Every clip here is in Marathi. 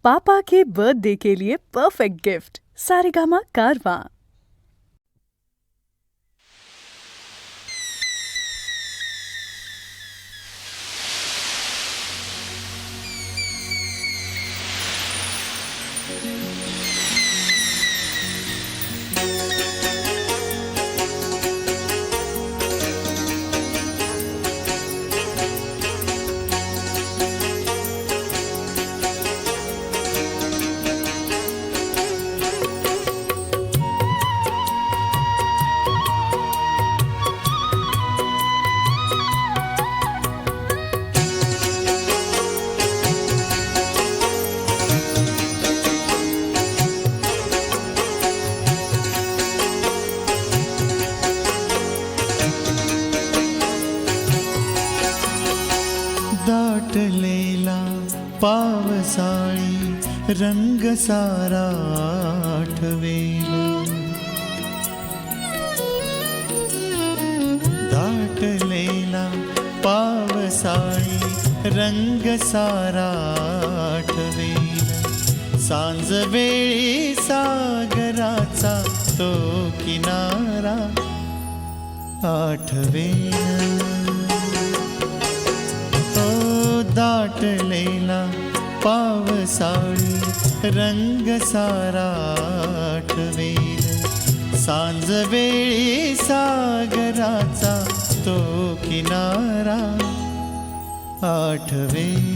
पापा के बर्थडे के लिए परफेक्ट गिफ्ट सारेगामा कारवां। दाटलेला पावसाळी रंग सारा आठवेल, दाटलेला पावसाळी रंग सारा आठवेल, सांज वेळी सागराचा तो किनारा आठवेल. दाटलेला पावसाळी रंग सारा आठवेल, सांज वेळी सागराचा तो किनारा आठवेल.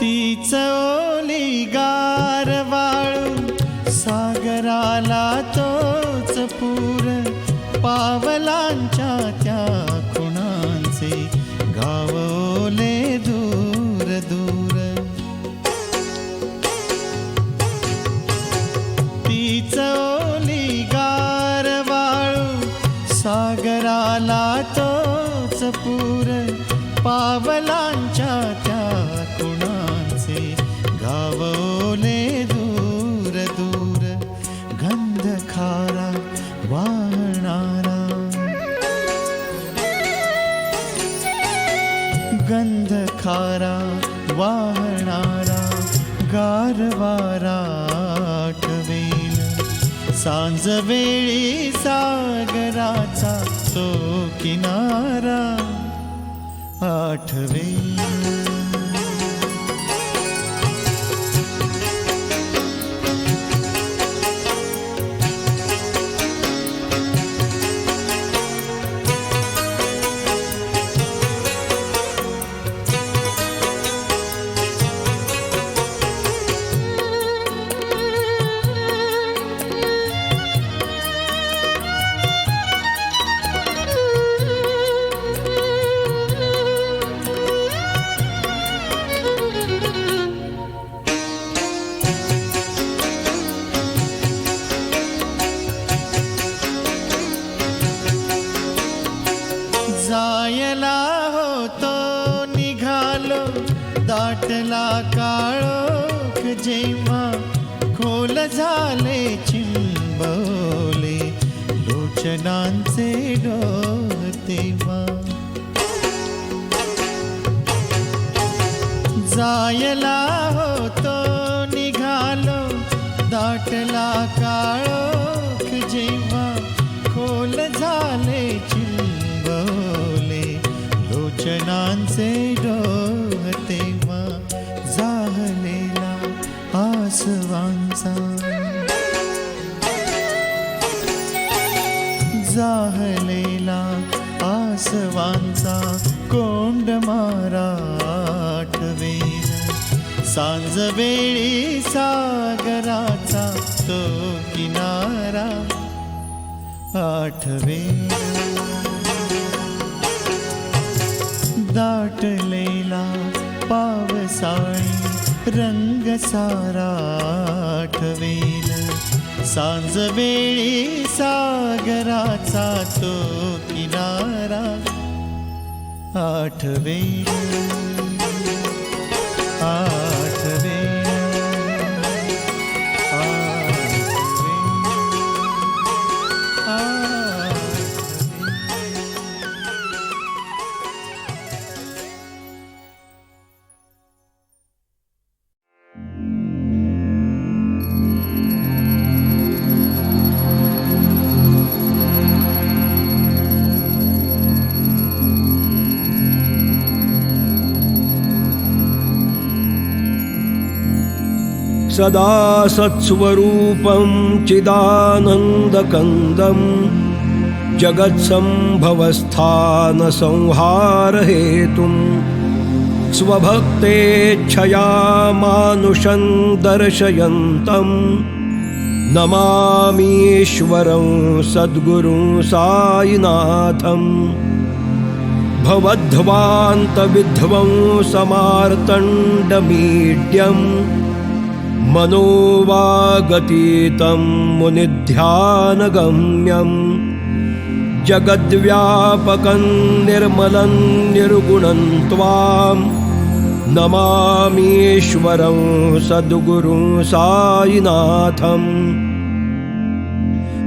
तीच ओली गार वाळू सागराला तोच पूर, पावलांच्या त्या खुणांचे गाव ओले दूर दूर. तीच ओली गार वाळू सागराला तोच पूर, पावलांच्या त्या गावले दूर दूर. गंध खारा वाहणारा, गंध खारा वाहणारा गारवारा आठवेल, सांज वेळी सागराचा तो किनारा आठवेल. जायला होतो निघालो, दाटला काळोख जेव्हा, खोल झाले चिंबवले लोचनांचे डोह तेव्हा. जायला होतो निघालो, दाटला काळोख जेव्हा, खोल झाले चिंबवले लोचनांचे डोह तेव्हा. जाहलेला आसवांचा, जाहलेला आसवांचा कोंड मारा आठवेल, सांज वेळी सागराचा तो किनारा आठवेल. दाटलेला पावसाळी रंग सारा आठवेल, सांज वेळी सागराचा तो किनारा आठवेल, आठवेल, सदा सत्स्वरूपं चिदानन्दकन्दं जगत्सम्भवस्थानसंहारहेतुं स्वभक्तेच्छया मानुषं दर्शयन्तं नमामीश्वरं सद्गुरुं साईनाथं। भवध्वान्तविध्वंसमार्तण्डमीड्यम् मनोवागतीतं मुनिध्यानगम्यं जगद्व्यापकं निर्मलं निर्गुणं त्वां नमामीश्वरं सद्गुरुं साईनाथं।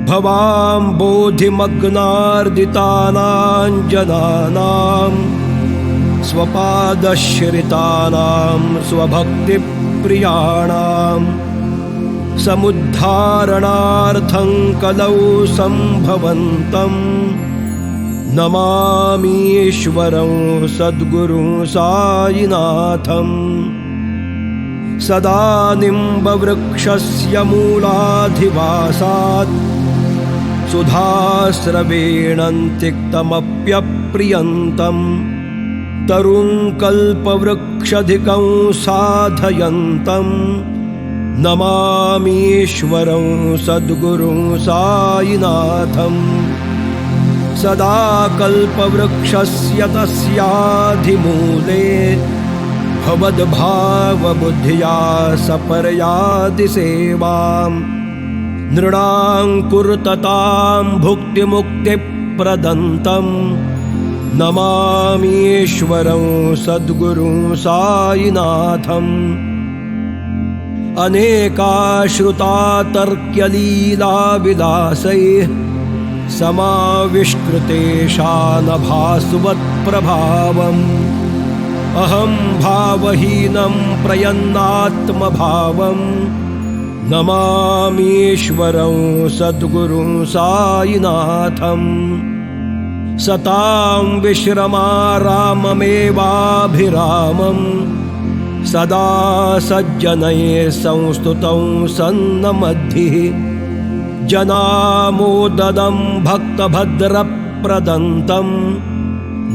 भवाम्बोधिमग्नार्दितानां जनानां स्वपादश्रितानां स्वभक्तिप्रियाणां समुद्धारणार्थं कलौ सम्भवन्तं नमामीश्वरं सद्गुरुं साईनाथं। सदा निम्बवृक्षस्य मूलाधिवासात् सुधास्रवेणं तिक्तमप्यप्रियन्तं तरुं कल्पवृक्षधिकं साधयन्तं नमामीश्वरं सद्गुरुं साईनाथं। सदा कल्पवृक्षस्य तस्याधिमूले भवद्भावबुद्ध्या सपर्याति सेवां नृणां कुर्ततां भुक्तिमुक्तिप्रदन्तं नमामीश्वरं सद्गुरुं साईनाथं। अनेकाश्रुता तर्क्यलीलाविलासैः समाविष्कृतेशानभासुवत्प्रभावम् अहं भावहीनं प्रयन्नात्मभावं नमामीश्वरं सद्गुरुं साईनाथं। सतां विश्रमाराममेवाभिरामं सदा सज्जनैः संस्तुतं सन्नमद्भिः जनामोददं भक्तभद्रप्रदन्तं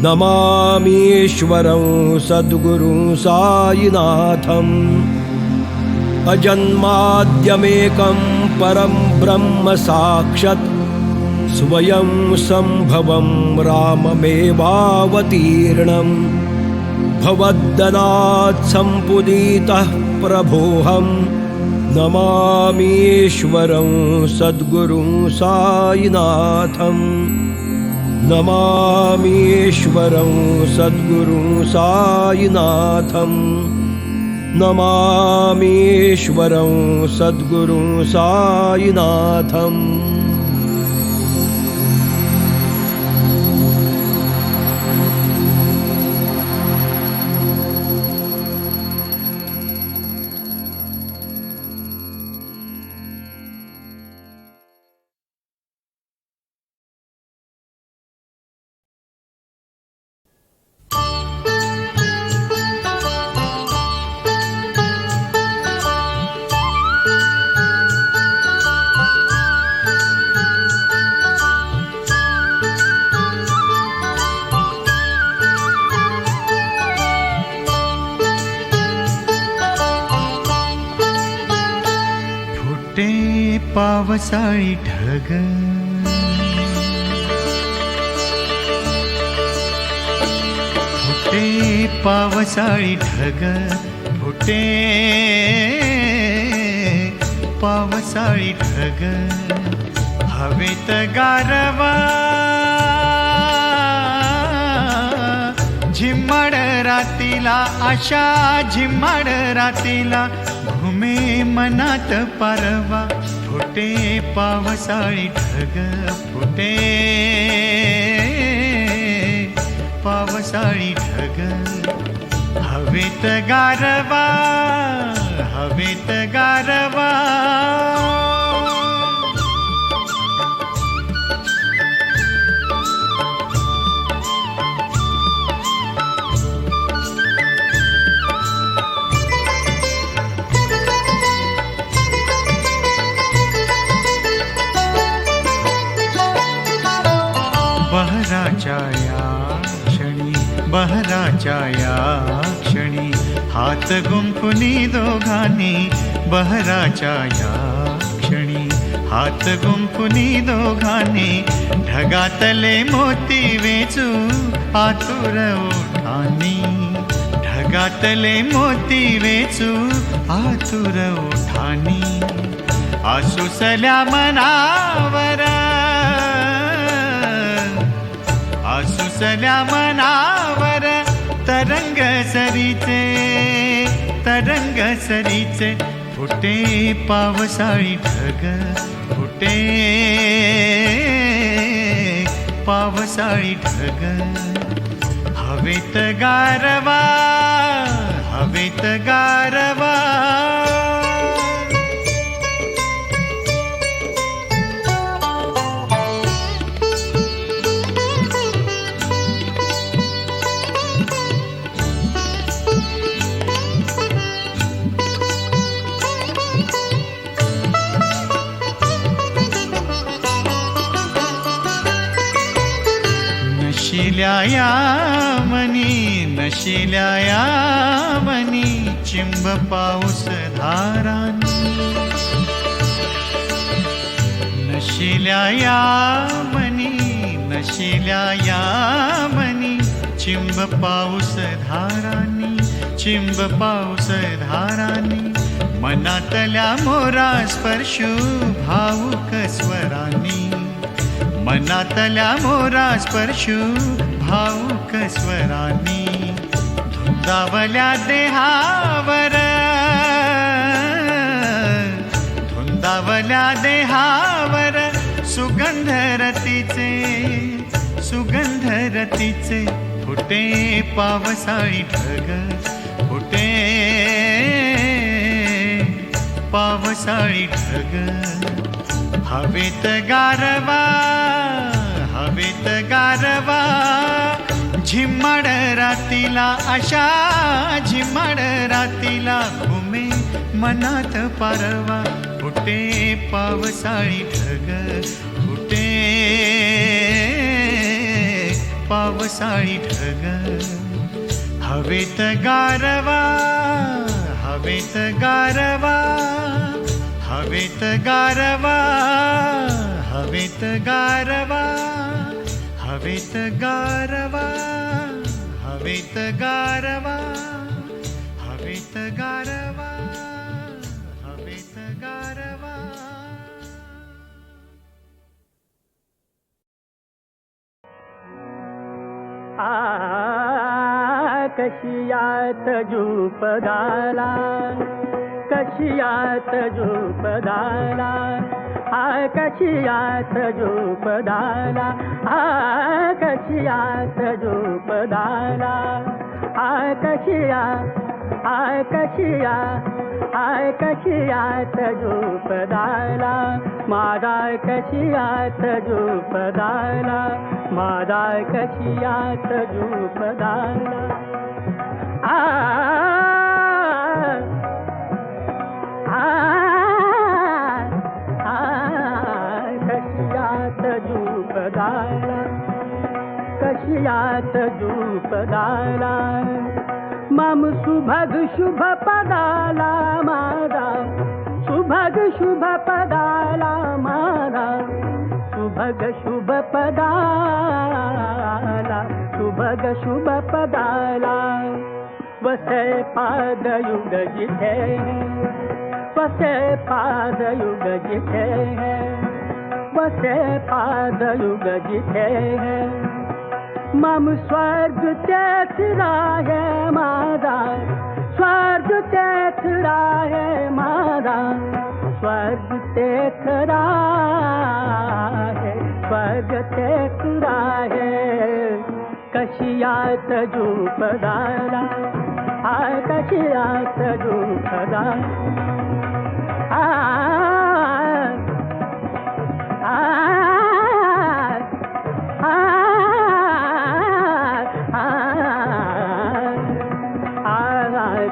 नमामीश्वरं सद्गुरुं साईनाथं। अजन्माद्यमेकं परं ब्रह्म साक्षात् स्वयं सम्भवं राममेवावतीर्णं भवद्दनात् सम्पुनीतः प्रभोऽहं नमामीश्वरं सद्गुरुं साईनाथं। नमामीश्वरं सद्गुरुं साईनाथं। नमामीश्वरं सद्गुरुं साईनाथं। पावसाळी ढग फुटे पावसाळी ढग फुटे पावसाळी ढग हवेत गारवा झिम्माड रातीला आशा झिम्माड रातीला घुमे मनात पारवा फुटे पावसाळी ढग फुटे पावसाळी ढग हवेत गारवा हवेत गारवा बहराच्या या क्षणी हात गुंफुनी दोघांनी बहराच्या या क्षणी हात गुंफुनी दोघांनी ढगातले मोती वेचू आतुर ओठानी ढगातले मोती वेचू आतुर ओठानी आसुसल्या मनावर आसुसल्या मनावर तरंग सरीचे फुटे पावसाळी ढग फुटे पावसाळी ढग हवेत गारवा हवेत गारवा नशिल्या या मनी चिंब पाऊस धारानी नशिल्या या मनी चिंब पाऊस धारानी मनातल्या मोरा स्पर्शू भावुक स्वरानी मनातल्या मोरा स्पर्शू भावुक स्वरानी धुंदावल्या देहावर सुगंध रतीचे फुटे पावसाळी ढग फुटे पावसाळी ढग हवेत गारवा झिम्माड रातीला आशा झिम्माड रातीला घुमे मनात पारवा फुटे पावसाळी ढग फुटे पावसाळी ढग हवेत गारवा हवेत गारवा हवेत गारवा हवेत गारवा हवेत गारवा हवेत गारवा हवेत गारवा हवेत गारवा कशियात झुपदाला कशियात झुपदाला कशियात झुपदाला कशियात झुपदाला कशियात झुपदाला माझा कशियात झुपदाला माझा कशियात झुपदाला कशियात झुपदाला कशियात झुपदाला मम सुभग शुभ पदाला माझा सुभग शुभ पदाला माझा सुभग शुभ पदाला सुभग शुभ पदाला वसे पादयुग जिथे वसे पादयुग जिथे वसे पादयुग जिथे मम स्वर्ग तेथ राहे मादा स्वर्ग तेथ राहे मादा स्वर्ग तेथ राहे स्वर्ग तेथ राहे कशियात पदाला कशियात पदा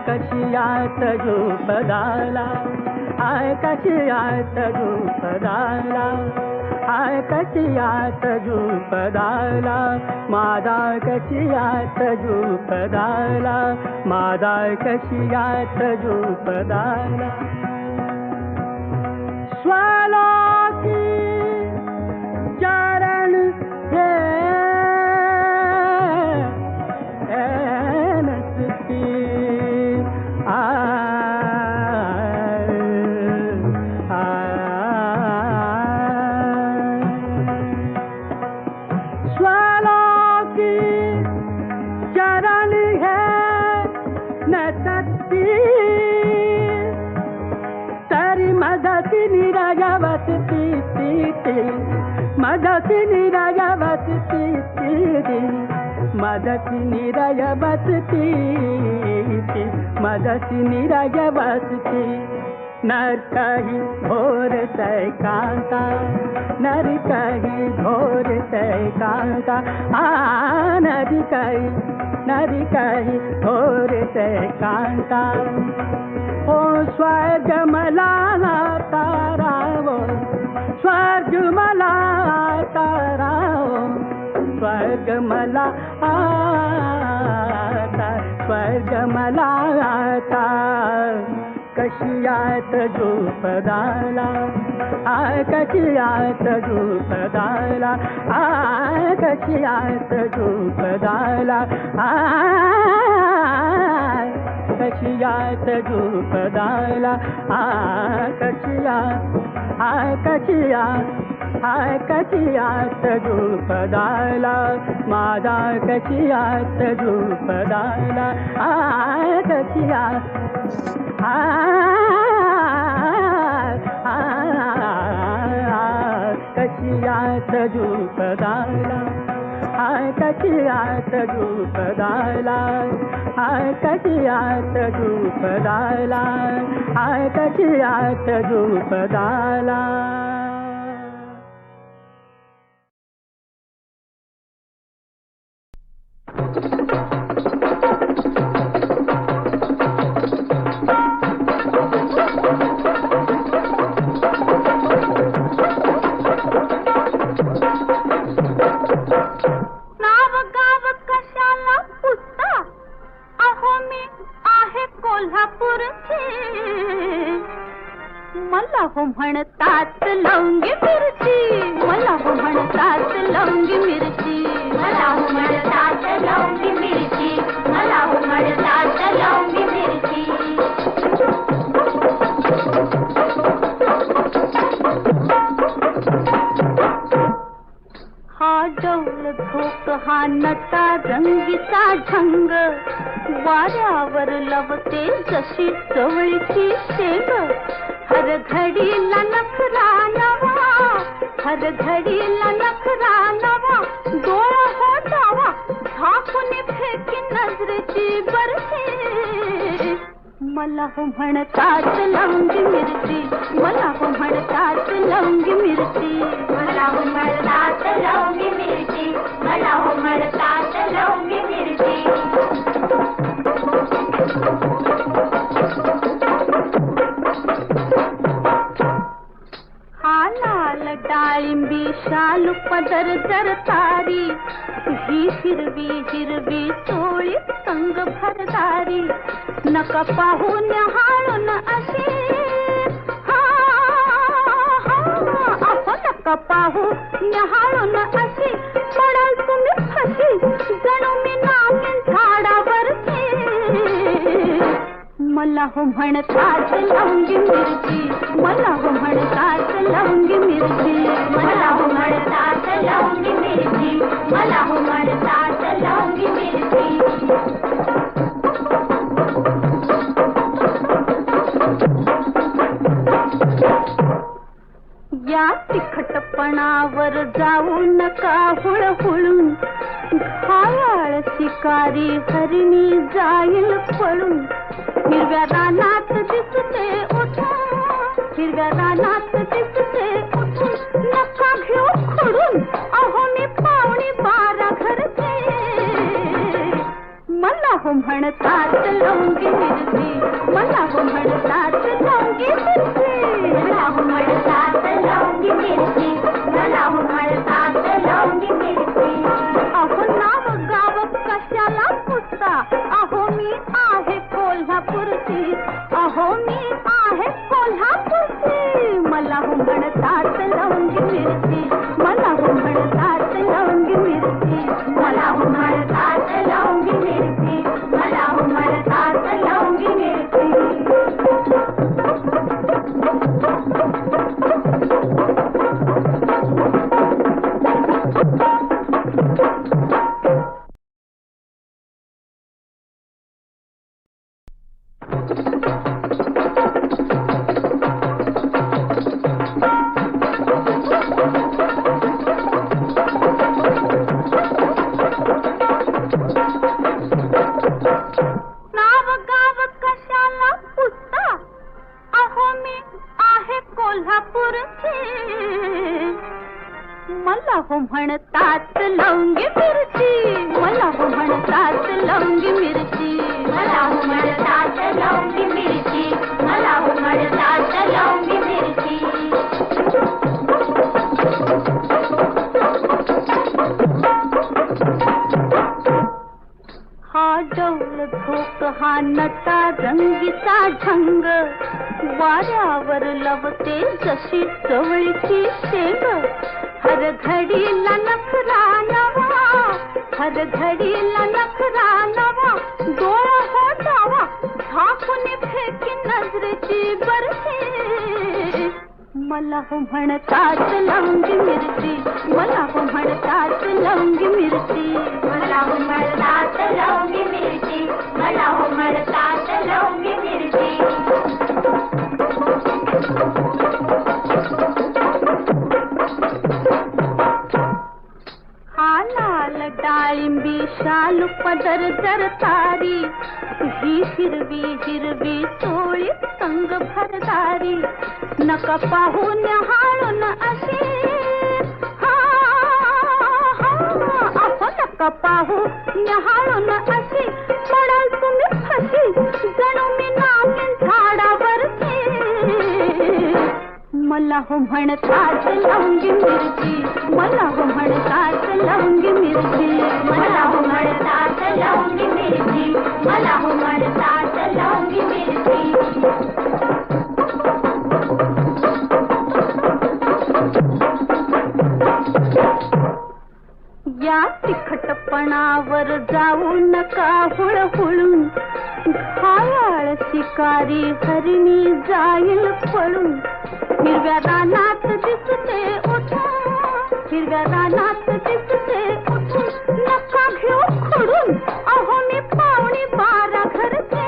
कशियात पदाला कशियात पदाला कशियात पदाला मादा कशियात पदाला मादा कशियात पदाला स्वालोकी चरण हे नसती मदतिनी राजवती मदतिनी राजवती मदतिनी राजवती नर कही घोर तय कांता नर कही घोर तय कांता नर कही घोर तय कांता ओ स्वर्ग मला तारावो स्वर्ग मला तारावो स्वर्ग मला आता स्वर्ग मला आता कशियात पदाला कशियात पदाला कशियात पदाला कशियात पदाला कशिया कशिया कशियात पदाला मादा कशियात पदाला कशिया कशियात पदाला कशियात पदाला कशियात पदाला कशियात पदाला मला हो म्हणतात लवंगी मिरची मला हो म्हणतात लवंगी मिरची मला हो म्हणतात लवंगी मिरची मला हो म्हणतात लवंगी मिरची हा डौल झोक हा नटा रंगीचा ढंग वाऱ्यावर लवते जशी चवळीची शेंग हर घडीला नखरा नवा हर घडीला नखरा नवा डोळा हो जावा झाकून फेकी नजरेची बरशी मला हो म्हणतात लवंगी मिरची मला हो म्हणतात लवंगी मिरची मला हो म्हणतात लवंगी मिरची मला हो म्हणतात लवंगी मिरची डाळिंबी शालू पदर जर तारी ही हिरवी हिरवी चोळी संग भरदारी नका पाहून हाळून अशी नका पाहू हाळून अशी पडाल तुम्ही फशी जण मला हो म्हणतात लवंगी मिरची, मला हो म्हणतात लवंगी मिरची, मला हो म्हणतात लवंगी मिरची, मला हो म्हणतात लवंगी मिरची. या तिखटपणावर जाऊ नका हुळहुळून, घायाळ शिकारी हरिणी जाईल पळून. हिरव्या रानात दिसते उठून, हिरव्या रानात दिसते उठून, नका घेऊ खोडून, अहो मी पावणी 12 घरचे. मला हो म्हणतात लवंगी मिरची, मला हो म्हणतात लवंगी मिरची, मला हो म्हणतात लवंगी मिरची, मला हो म्हणतात लवंगी मिरची. अहो नाव गाव कशाला पुसता, अहो मी आहे कोल्हापूरची, अहो मी आहे कोल्हापूरची. मला हो म्हणतात लवंगी मिरची, मला हो म्हणतात लवंगी मिरची, मला हो म्हणतात लवंगी मिरची, मला हो म्हणतात लवंगी मिरची. नाव गाव कशाला पुसता, अहो मी आहे कोल्हापूरची. मला हो म्हणतात लवंगी मिरची, मला हो म्हणतात लवंगी मिरची, मला हो म्हणतात लवंगी मिरची, मला हो म्हणतात लवंगी मिरची. हा डौल झोक हा नटा रंगीचा ढंग, वाऱ्यावर लवते जशी चवळीची शेंग. हर घडीला नखरा नवा, हर घडीला नखरा नवा, डोळा हो जावा झाकून फेकी नजरेची बरसे. मला हो म्हणतात लवंगी मिरची, मला हो म्हणतात लवंगी मिरची, मला हो म्हणतात लवंगी मिरची, मला हो म्हणतात लवंगी मिरची. हा लाल डाळिंबी शालू पदर जरतारी, ही हिरवी हिरवी चोळी संग भरदारी. नका पाहू न्याहाळून अशी, अहो नका पाहू न्याहाळून अशी, पडाल तुम्ही फशी जणू मी नामीन झाडावरची. मला हो म्हणतात लवंगी मिरची, मला हो म्हणतात लवंगी मिरची, मला हो म्हणतात लवंगी मिरची, मला हो म्हणतात लवंगी मिरची. या तिखटपणावर जाऊ नका हुळहुळून, घायाळ शिकारी हरिणी जाईल पळून. हिरव्या रानात दिसते उठून, हिरव्या रानात दिसते उठून, नका घेऊ खोडून, अहो मी पावणी 12 घरचे.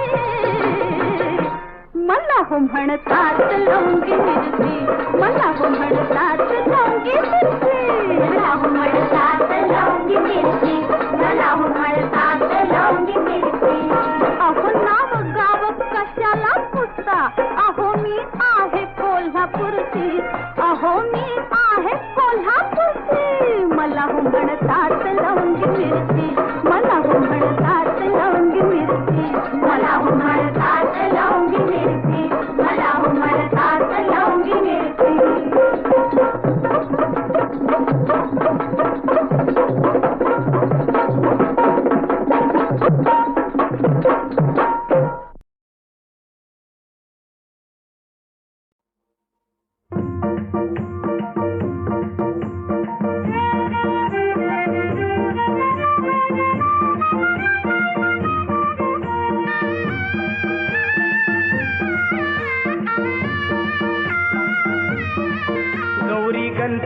मला हो म्हणतात लवंगी मिरची, मला हो म्हणतात लवंगी मिरची, मला हो म्हणतात लवंगी मिरची, मला हो म्हणतात लवंगी मिरची. अहो नाव गाव कशाला पुसता, अहो मी आहे कोल्हापूरची, अहो मी आहे कोल्हापूरची. मला हो म्हणतात लवंगी मिरची, मला हो म्हणतात लवंगी मिरची, मला हो म्हणतात लवंगी मिरची, मला हो म्हणतात लवंगी मिरची.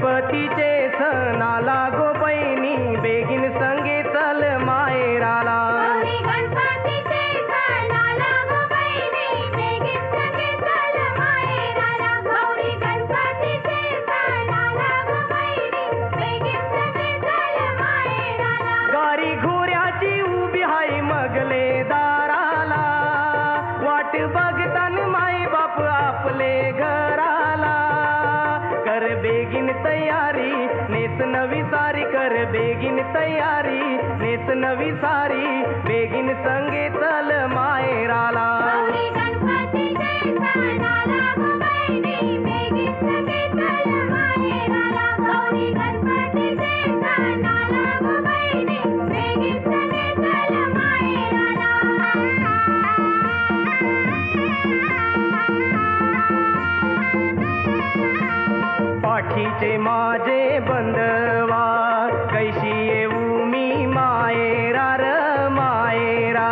गणपतीचे सणाला गो बहिणी बेगीन संगे चल माहेराला. गौरी गणपतीचे सणाला गो बहिणी बेगीन संगे चल माहेराला. गौरी गणपतीचे सणाला गो बहिणी बेगीन संगे चल माहेराला. गारी घोऱ्याची उभी हाय मगले दाराला, वाट बघतान माई बाप आपले घराला. कर बेगीन तयारी नेस नवी सारी, कर बेगीन तयारी नेस नवी सारी, बेगीन संगे चल माहेराला. गौरी गणपतीचे सणाला गो बहिणी बेगीन संगे चल माहेराला. गौरी गणपतीचे सणाला गो बहिणी बेगीन संगे चल माहेराला. पाठीचे माझे बंधवा कैशी येऊ मी मायरा र मायरा.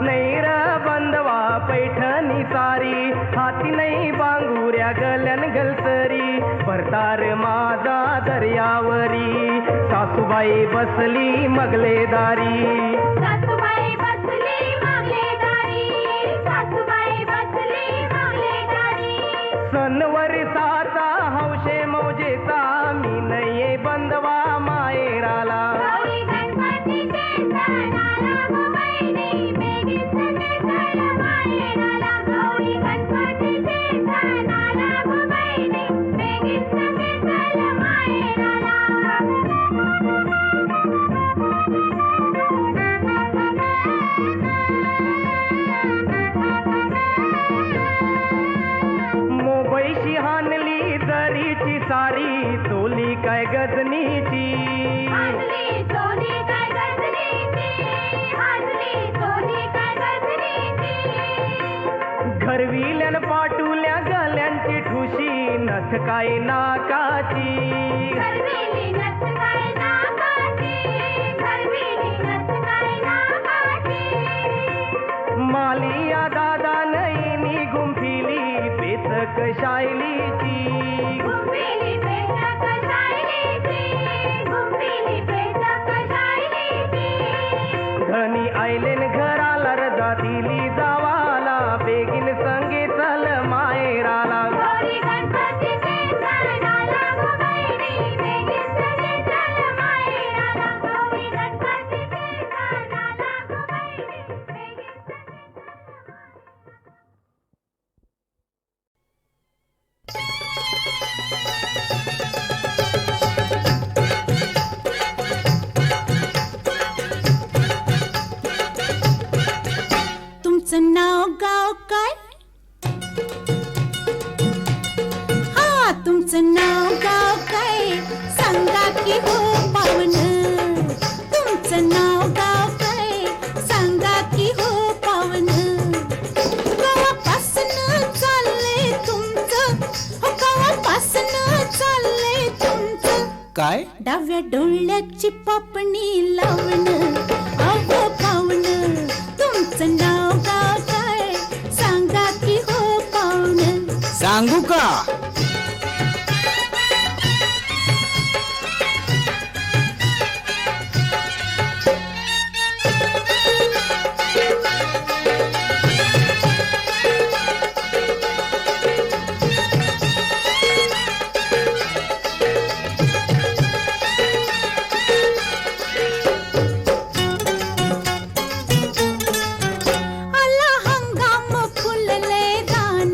नैर बंधवा पैठणी सारी, हाती नाही बांगुऱ्या गल्यान गलसरी. भरतार माझा दर्यावरी, सासूबाई बसली मगले दारी. सासूबाई बसली मागले दारी. सासूबाई बसली मागले दारी. सणवर साचा हौशे मौजेचा, मी नये बंधवा मायराला. गौरी गणपतीचे सणाला गो बहिणी बेगीन संगे चल माहेराला. गौरी गणपतीचे सणाला गो बहिणी बेगीन संगे चल माहेराला. मोबाईशी हानली जरीची सारी, तोली काय गजनीची. हाजली सोनी काय गजनीची. हाजली सोनी काय गजनीची. घरविल्यान पाटुल्या गल्यांची ठुशी, नथ काय नाकाची. घरवेली नथ काय नाकाची. घरवेली नथ काय नाकाची. मालिया दादा नईनी गुंफिली पेचक शायलीची. गुंफिली पेचक शायलीची. गुंफिली पेचक शायलीची. धनी आयलेन घराला रजा दिली जावाला, बेगीन संगे चल माहेराला. गौरी गणपतीचे सणाला गो बहिणी बेगीन संगे चल माहेराला. गौरी गणपतीचे सणाला गो बहिणी बेगीन संगे चल तुमचं नाव गाव काय? हा तुमचं नाव गाव काय? सांगा की हो पावन. तुमचं नाव गाव काय? सांगा की हो पावन. गावापासून चालले तुमचं, हो गावापासून चालले तुमचं. काय? डाव्या डोळ्याची पापणी लावण, अव पावन. तुमचं नाव गाव काय? सांगा की हो पावन. सांगू का? आला हंगाम फुलले रान,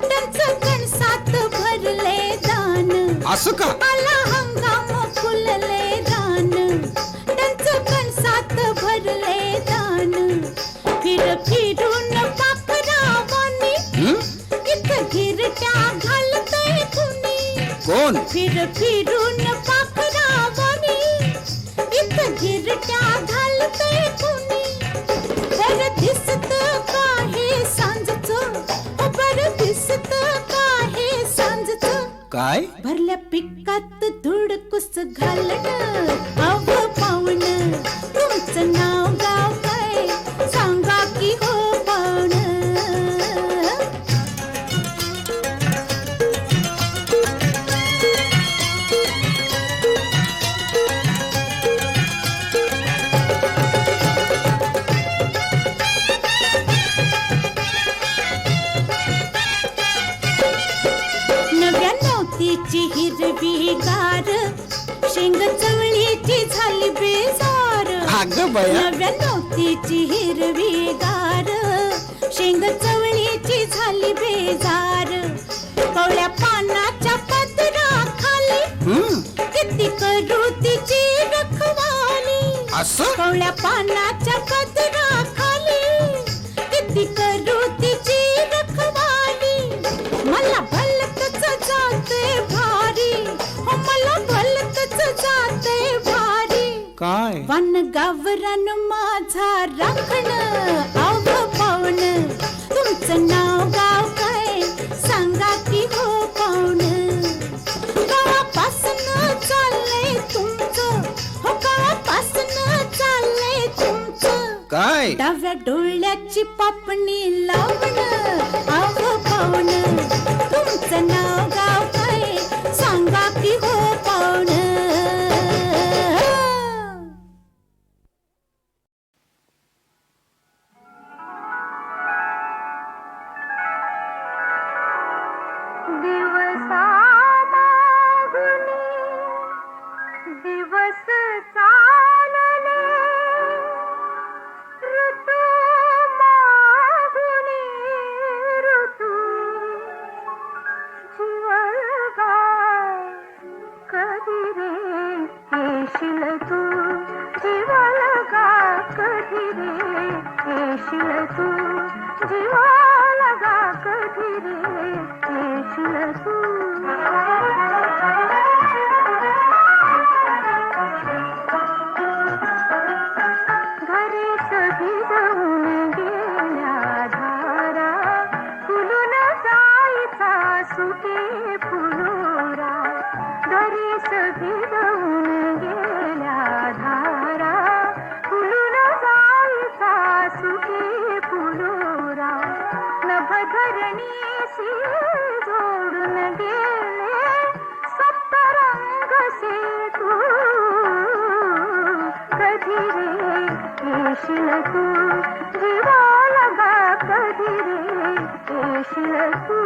त्यांचं कणसात भरले दान. असं का? आला हंगाम फुलले रान, त्यांचं कणसात भरले दान. फिर फिरून पाखरावानी इथं गिरट्या घालतय कुणी. कोण? फिर फिरून पाखरावानी इथं गिरट्या घालतय कुणी. बरं दिसत का हे सांजचं, बरं दिसत का हे सांजचं. काय? भरल्या पिकात धुडकुस घालण, अव पावन. तुमचं नाव गाव काय? सांगा की हो पावन. नवतीची हिरवी गार शेंग चवळीची झाली बेजार अगं बया नव्या नवतीची हिरवी गार शेंग चवळीची झाली बेजार कवळ्या पानाच्या पदरा खाली किती करू तिची रखवाली असं कवळ्या पानाच्या पदरा खाली किती करू तिची रखवाली मला भलतच जाते भारी हो मला भलतच जाते भारी काय वन गावरान माझा राखण आव पावन तुमचं नाव गाव काय सांगा की हो पावन गावापासून चाललंय तुमचं हो गावापासून चाललंय तुमचं काय डाव्या डोळ्याची पापणी लावण आव पावन तुमचं नाव गाव काय सांगा की हो पावन दिवस चालले ऋतू मागुनी ऋतू जीवगा कधी रे येशील तू जीवलगा कधी रे येशील तू जीवलगा कधी रे येशील तू सुके फुलोरा घरी सभी जाऊन गेल्या धारा फुलून जायचा सुके फुलोरा नभधरणीशी जोडून गेले सप्तरंग से तू कधी रे येशील तू जीवा लगा कधी रे येशील तू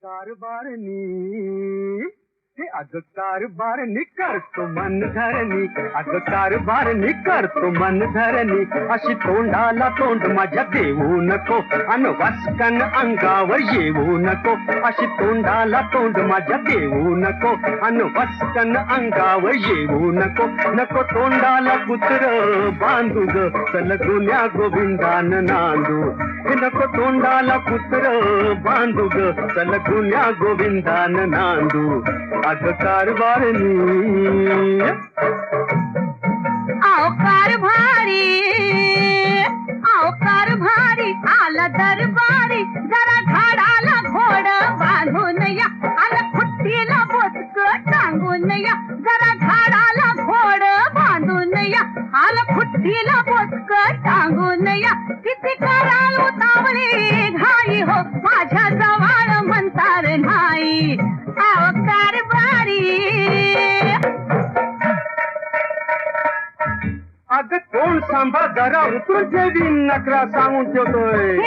कारभारनी अग कारभारनी करतो मन धरणी, अग कारभारनी करतो मन धरणी, अशी तोंडाला तोंड माझ्या देऊ नको, अन वासकन अंगावर येऊ नको, अशी तोंडाला तोंड माझ्या देऊ नको, अन वासकन अंगावर येऊ नको, नको तोंडाला कुत्र बांधू ग, चल गुन्ह्या गोविंदान नांदू, नको तोंडाला कुत्र बांधू ग, चल गुन्ह्या गोविंदान नांदू, अग कारभारनी अवकार भारी आला दरबारी, जरा झाडाला घोड बांधून या, आला खुट्टीला बोचक टांगून या, जरा झाडाला घोड बांधून या, आला खुट्टीला बोचक टांगून या, किती कराल उतावळी घाई हो, माझ्या जवळ म्हणतार नाही अवकार भारी. अगं तोंड सांभाळ जरा उतरून ठेवी नकरा सांगून ठेवतोय,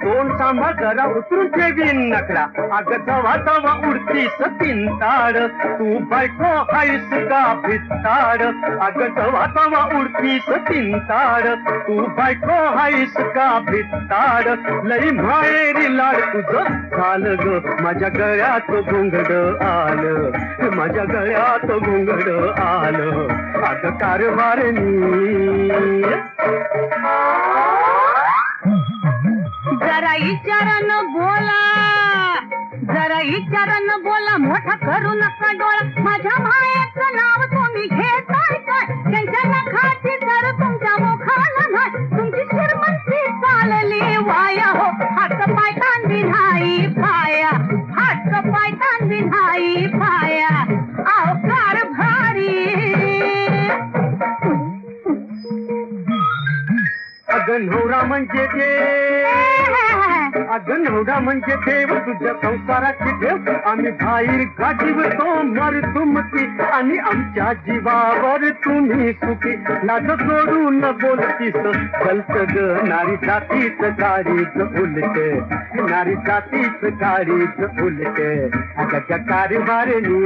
तोंड सांभाळ जरा उतरून ठेवी नकरा, अगं जवा तवा उडतीस तिंताड, तू बायको हायस का भित्ताड, अगं जवा तवा उडतीस तिंताड, तू बायको हायस का भित्ताड, लई माहेरी लाड तुझं झालं ग, माझ्या गळ्यात घोंगड आलं, माझ्या गळ्यात घोंगड आलं, अगं कारभारनी जरा विचारन बोला, जरा विचारन बोला, मोठा करू नका डोळा, माझ्या मायेचं नाव तुम्ही घेताय काय, त्यांच्या नखाची तर तुमच्या मुखाला नाही, तुमची श्रीमंती चालली वाया हो, हात पाय तांदी नाही पाया, हात पाय तांदी नाही पाया, अवकार भारी. अगं नवरा म्हणजे देव, अगं नवरा म्हणजे देव, तुझ्या संसाराची देव, आम्ही बाहेर गाठीवतो मर तुमची, आणि आमच्या जीवावर तुम्ही सुखी, लाज सोडून बोलतीस चलत ग, नारी जातीच गाडीच उलट, नारी जातीच गाडीच उलट, अगं कारभारनी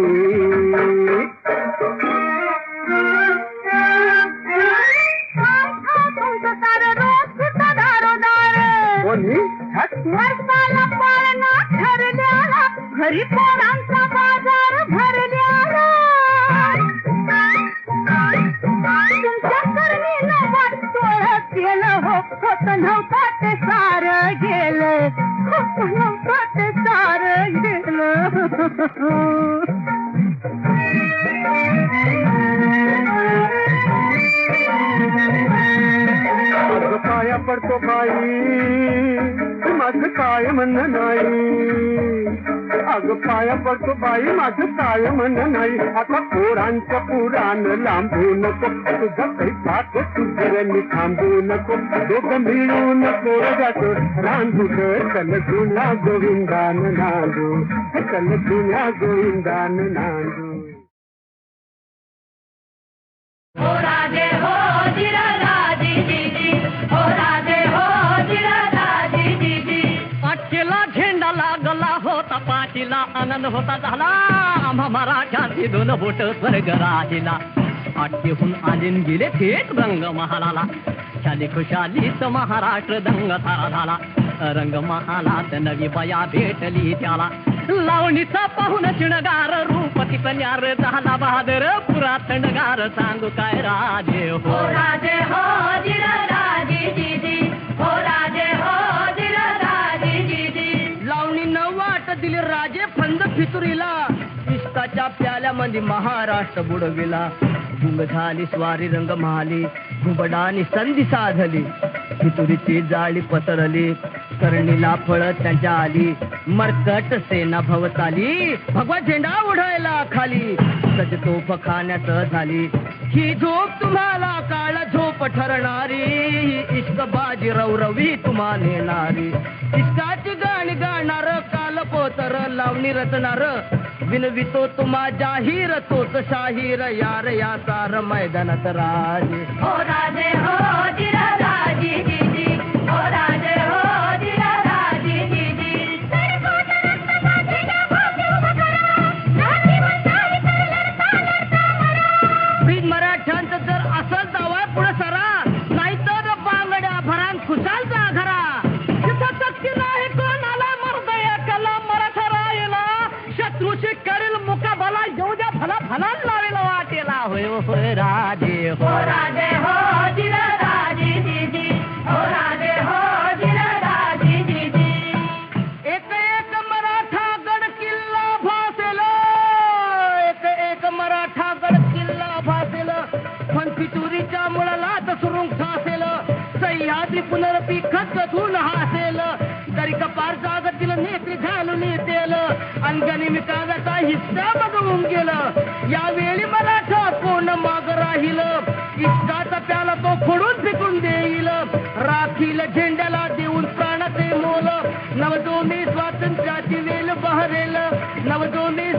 वर्षाला पाळणा ठरल्याला, घरी पोरांचा बाजार भरल्याला, तुमच्या करणीनं वाटतोळ केलं हो, होत नव्हतं ते सारं गेलं, होत नव्हतं ते सारं गेलं. पाया पडतो बाई माझं काय म्हणणं नाही, अगं पाया पडतो बाई माझं काय म्हणणं नाही, आता पोरांच्या पुराण लांबू नको, तुझं काही पाक तुझं मी थांबू नको, दोघं मिळून पोरगाचं रांधू ग, चल जुन्या गोविंदान नांदू, चल जुन्या गोविंदान नांदू. हो राजे हो जिराजी जीजी, हो राजे हो जिराजी जीजी, पाठीला झेंडा लागला होता, पाठीला आनंद होता झाला, आम्हा मराठ्याची दोन बोट स्वर्ग राहिला, आठशेहून आलीन गेले थेट रंग महालाला, शाली खुशालीच महाराष्ट्र दंग थारा झाला, रंग महालात नवी बया भेटली त्याला, लावणीचा पाहून चिणगार रूप न्यार झाला बहादर, पुरा थंडगार सांगू काय राजे हो राजे हो जिराजी जीजी, हो राजे हो जिराजी जीजी, लावणीनं वाट दिली राजे फंद फितुरीला, इष्टाच्या प्याल्यामध्ये महाराष्ट्र बुडविला, गुंग झाली स्वारी रंग महाली, घुबडानी संधी साधली, फितुरीची जाळी पसरली, करणीला फळ त्यांच्या आली, मरकट सेना भवताली, भगवा झेंडा उडायला खाली, सज तोफ खाण्यास झाली, ही झोप तुम्हाला काळ झोप ठरणारी, इश्क बाजी रवरवी तुम्हा नेणारी, इश्काची गाणी गाणार काल पोतर लावणी रचणार, विनवितो तुम्हा जाहीर तोच शाहीर, यार या सार मैदानात राजे. हो राजे हो जिराजी जीजी, हो राजे हो जिराजी जीजी, एकदम खुशालचा घरा तिथं सक्ती नाही कोणाला मर्दया कला मराठा राहिला शत्रूशी करील मुकाबला येऊ द्या भला भला लावेल वाटेला होय होय राजे हो राजे हो जिरा राजे दीदी हो राजे हो जिरा राजे दीदी एक एक मराठा गड किल्ला भासेल एक एक मराठा गड किल्ला भासेल पण पितुरीच्या मुळाला सुरुंग फासेल सह्याद्री पुनरपी खतून हासेल तरी कपार जागतील नेत्री घालून येतेल अंगणी विकागाचा हिस्सा बघून गेलं यावेळी मराठा कोण माग राहील इतकाचा प्याला तो फोडून फेकून देईल राखील झेंड्याला देऊन प्राणाचे मोल नवजोमी स्वातंत्र्याची वेल बहरेल नवजोमी